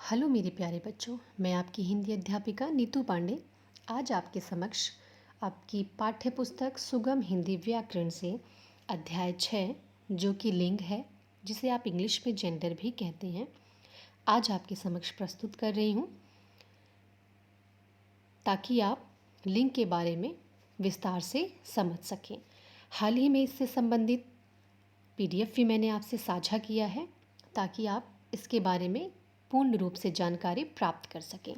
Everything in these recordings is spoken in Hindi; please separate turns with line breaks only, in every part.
हेलो मेरे प्यारे बच्चों, मैं आपकी हिंदी अध्यापिका नीतू पांडे आज आपके समक्ष आपकी पाठ्य पुस्तक सुगम हिंदी व्याकरण से अध्याय 6 जो कि लिंग है, जिसे आप इंग्लिश में जेंडर भी कहते हैं, आज आपके समक्ष प्रस्तुत कर रही हूँ ताकि आप लिंग के बारे में विस्तार से समझ सकें। हाल ही में इससे संबंधित PDF भी मैंने आपसे साझा किया है ताकि आप इसके बारे में पूर्ण रूप से जानकारी प्राप्त कर सकें।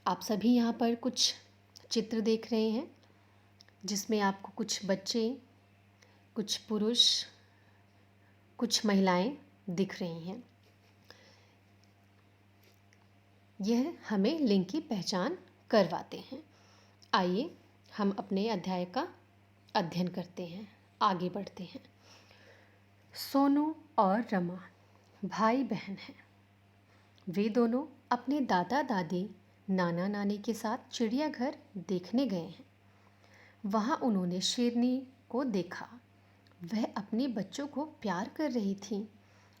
आप सभी यहाँ पर कुछ चित्र देख रहे हैं जिसमें आपको कुछ बच्चे, कुछ पुरुष, कुछ महिलाएं दिख रही हैं। यह हमें लिंग की पहचान करवाते हैं। आइए हम अपने अध्याय का अध्ययन करते हैं, आगे बढ़ते हैं। सोनू और रमा भाई बहन हैं। वे दोनों अपने दादा दादी, नाना नानी के साथ चिड़ियाघर देखने गए हैं। वहाँ उन्होंने शेरनी को देखा। वह अपने बच्चों को प्यार कर रही थी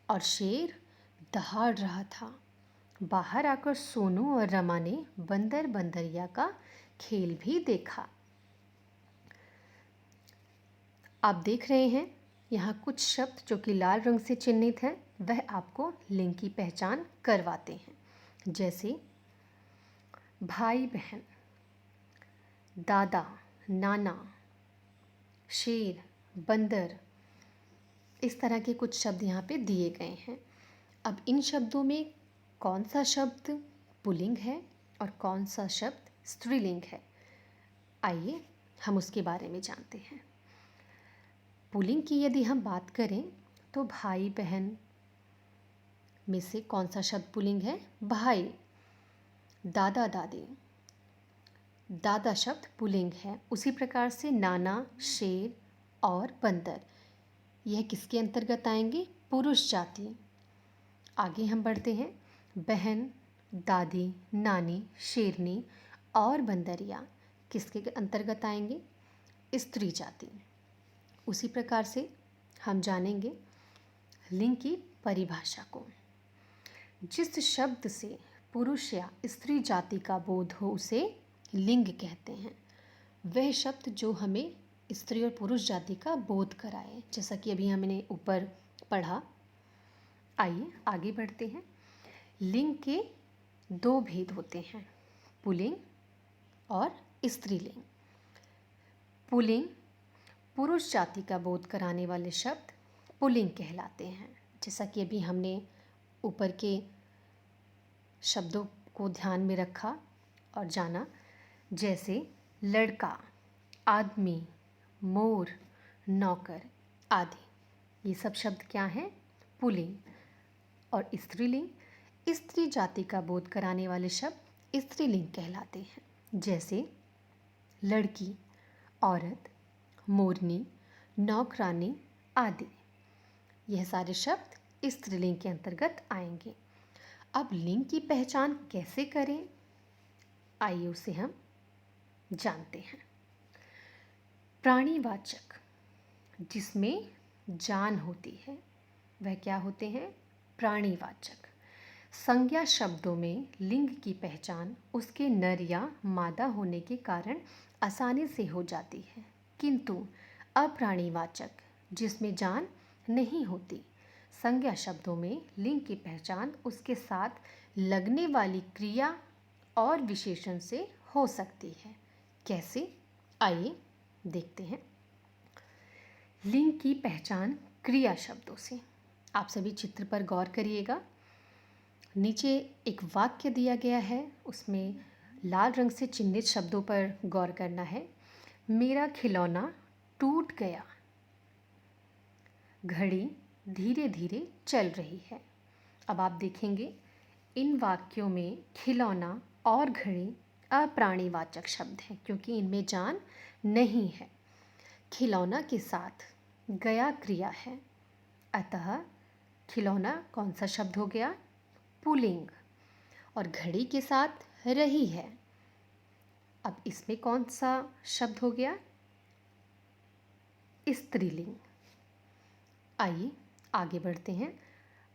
और शेर दहाड़ रहा था। बाहर आकर सोनू और रमा ने बंदर बंदरिया का खेल भी देखा। आप देख रहे हैं यहाँ कुछ शब्द जो कि लाल रंग से चिन्हित हैं, वह आपको लिंग की पहचान करवाते हैं, जैसे भाई बहन, दादा, नाना, शेर, बंदर। इस तरह के कुछ शब्द यहाँ पे दिए गए हैं। अब इन शब्दों में कौन सा शब्द पुल्लिंग है और कौन सा शब्द स्त्रीलिंग है, आइए हम उसके बारे में जानते हैं। पुल्लिंग की यदि हम बात करें तो भाई बहन में से कौन सा शब्द पुल्लिंग है? भाई। दादा दादी, दादा शब्द पुल्लिंग है। उसी प्रकार से नाना, शेर और बंदर, यह किसके अंतर्गत आएंगे? पुरुष जाति। आगे हम बढ़ते हैं। बहन, दादी, नानी, शेरनी और बंदरिया किसके अंतर्गत आएंगे? स्त्री जाति। उसी प्रकार से हम जानेंगे लिंग की परिभाषा को। जिस शब्द से पुरुष या स्त्री जाति का बोध हो उसे लिंग कहते हैं। वह शब्द जो हमें स्त्री और पुरुष जाति का बोध कराए, जैसा कि अभी हमने ऊपर पढ़ा। आइए आगे बढ़ते हैं। लिंग के दो भेद होते हैं, पुल्लिंग और स्त्रीलिंग। पुल्लिंग पुरुष जाति का बोध कराने वाले शब्द पुल्लिंग कहलाते हैं, जैसा कि अभी हमने ऊपर के शब्दों को ध्यान में रखा और जाना, जैसे लड़का, आदमी, मोर, नौकर आदि। ये सब शब्द क्या हैं? पुल्लिंग। और स्त्रीलिंग, स्त्री जाति का बोध कराने वाले शब्द स्त्रीलिंग कहलाते हैं, जैसे लड़की, औरत, मोरनी, नौकरानी आदि। यह सारे शब्द स्त्रीलिंग के अंतर्गत आएंगे। अब लिंग की पहचान कैसे करें, आइए उसे हम जानते हैं। प्राणीवाचक जिसमें जान होती है वह क्या होते हैं? प्राणीवाचक। संज्ञा शब्दों में लिंग की पहचान उसके नर या मादा होने के कारण आसानी से हो जाती है, किंतु अप्राणीवाचक जिसमें जान नहीं होती, संज्ञा शब्दों में लिंग की पहचान उसके साथ लगने वाली क्रिया और विशेषण से हो सकती है। कैसे? आइए देखते हैं। लिंग की पहचान क्रिया शब्दों से। आप सभी चित्र पर गौर करिएगा। नीचे एक वाक्य दिया गया है, उसमें लाल रंग से चिन्हित शब्दों पर गौर करना है। मेरा खिलौना टूट गया। घड़ी धीरे धीरे चल रही है। अब आप देखेंगे इन वाक्यों में खिलौना और घड़ी अप्राणीवाचक शब्द हैं, क्योंकि इनमें जान नहीं है। खिलौना के साथ गया क्रिया है, अतः खिलौना कौन सा शब्द हो गया? पुल्लिंग। और घड़ी के साथ रही है, अब इसमें कौन सा शब्द हो गया? स्त्रीलिंग। आइए आगे बढ़ते हैं।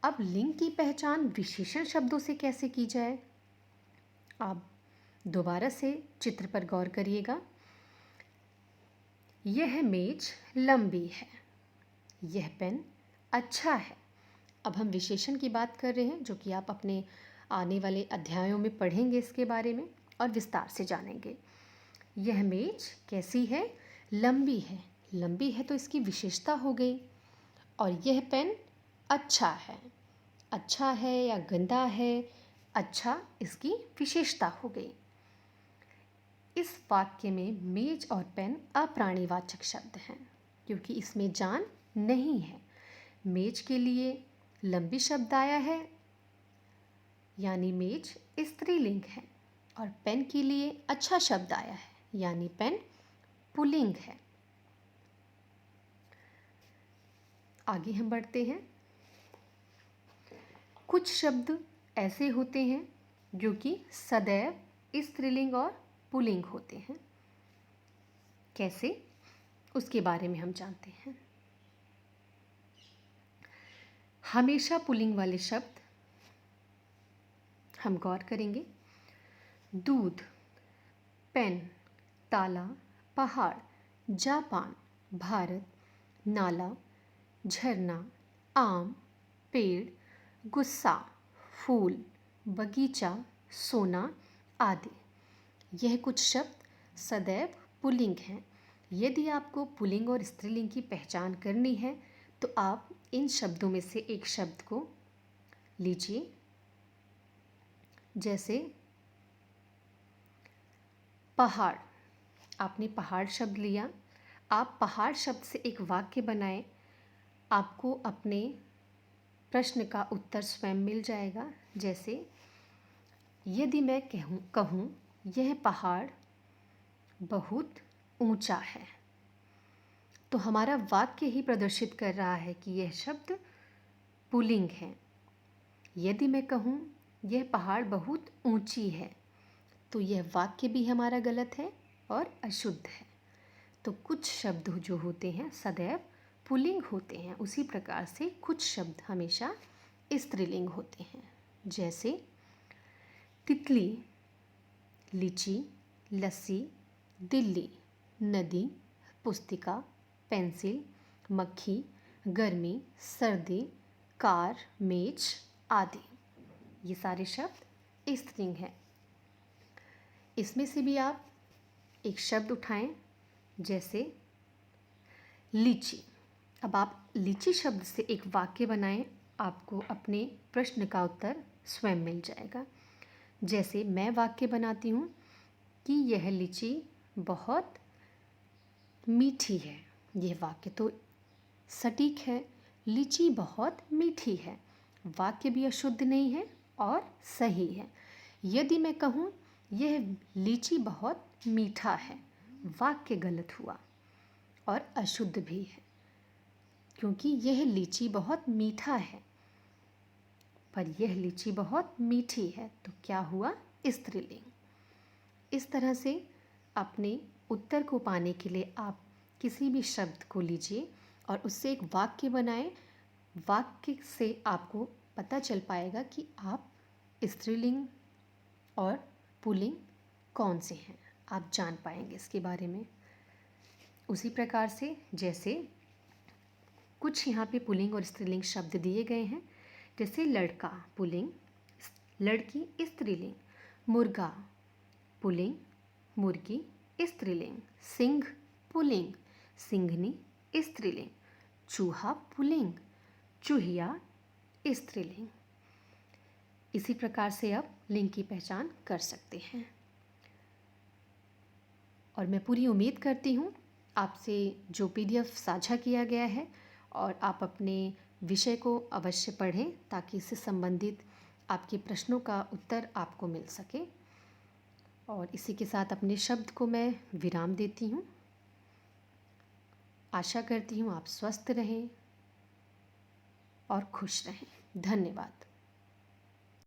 अब लिंग की पहचान विशेषण शब्दों से कैसे की जाए? आप दोबारा से चित्र पर गौर करिएगा। यह मेज लंबी है, यह पेन अच्छा है। अब हम विशेषण की बात कर रहे हैं, जो कि आप अपने आने वाले अध्यायों में पढ़ेंगे इसके बारे में और विस्तार से जानेंगे। यह मेज कैसी है? लंबी है। लंबी है तो इसकी विशेषता हो गई। और यह पेन अच्छा है। अच्छा है या गंदा है? अच्छा इसकी विशेषता हो गई। इस वाक्य में मेज और पेन अप्राणीवाचक शब्द हैं, क्योंकि इसमें जान नहीं है। मेज के लिए लंबी शब्द आया है, यानी मेज स्त्रीलिंग है, और पेन के लिए अच्छा शब्द आया है, यानी पेन पुल्लिंग है। आगे हम बढ़ते हैं। कुछ शब्द ऐसे होते हैं जो कि सदैव स्त्रीलिंग और पुल्लिंग होते हैं। कैसे? उसके बारे में हम जानते हैं। हमेशा पुल्लिंग वाले शब्द हम गौर करेंगे। दूध, पेन, ताला, पहाड़, जापान, भारत, नाला, झरना, आम, पेड़, गुस्सा, फूल, बगीचा, सोना आदि। यह कुछ शब्द सदैव पुल्लिंग हैं। यदि आपको पुल्लिंग और स्त्रीलिंग की पहचान करनी है तो आप इन शब्दों में से एक शब्द को लीजिए। जैसे पहाड़, आपने पहाड़ शब्द लिया। आप पहाड़ शब्द से एक वाक्य बनाएं। आपको अपने प्रश्न का उत्तर स्वयं मिल जाएगा। जैसे यदि मैं कहूँ यह पहाड़ बहुत ऊंचा है, तो हमारा वाक्य ही प्रदर्शित कर रहा है कि यह शब्द पुल्लिंग है। यदि मैं कहूँ यह पहाड़ बहुत ऊंची है, तो यह वाक्य भी हमारा गलत है और अशुद्ध है। तो कुछ शब्द जो होते हैं सदैव पुल्लिंग होते हैं, उसी प्रकार से कुछ शब्द हमेशा स्त्रीलिंग होते हैं। जैसे तितली, लीची, लस्सी, दिल्ली, नदी, पुस्तिका, पेंसिल, मक्खी, गर्मी, सर्दी, कार, मेज आदि। ये सारे शब्द स्त्रीलिंग हैं। इसमें से भी आप एक शब्द उठाएं, जैसे लीची। अब आप लीची शब्द से एक वाक्य बनाएं। आपको अपने प्रश्न का उत्तर स्वयं मिल जाएगा। जैसे मैं वाक्य बनाती हूँ कि यह लीची बहुत मीठी है। यह वाक्य तो सटीक है। लीची बहुत मीठी है। वाक्य भी अशुद्ध नहीं है और सही है। यदि मैं कहूँ यह लीची बहुत मीठा है, वाक्य गलत हुआ और अशुद्ध भी है, क्योंकि यह लीची बहुत मीठा है, पर यह लीची बहुत मीठी है, तो क्या हुआ? स्त्रीलिंग। इस तरह से अपने उत्तर को पाने के लिए आप किसी भी शब्द को लीजिए और उससे एक वाक्य बनाएं। वाक्य से आपको पता चल पाएगा कि आप स्त्रीलिंग और पुल्लिंग कौन से हैं। आप जान पाएंगे इसके बारे में। उसी प्रकार से जैसे कुछ यहाँ पे पुल्लिंग और स्त्रीलिंग शब्द दिए गए हैं, जैसे लड़का पुल्लिंग, लड़की स्त्रीलिंग, मुर्गा पुल्लिंग, मुर्गी स्त्रीलिंग, सिंह पुल्लिंग, सिंघनी स्त्रीलिंग, चूहा पुल्लिंग, चूहिया स्त्रीलिंग। इसी प्रकार से आप लिंग की पहचान कर सकते हैं। और मैं पूरी उम्मीद करती हूँ आपसे जो PDF साझा किया गया है और आप अपने विषय को अवश्य पढ़ें, ताकि इससे संबंधित आपके प्रश्नों का उत्तर आपको मिल सके। और इसी के साथ अपने शब्द को मैं विराम देती हूँ। आशा करती हूँ आप स्वस्थ रहें और खुश रहें। धन्यवाद।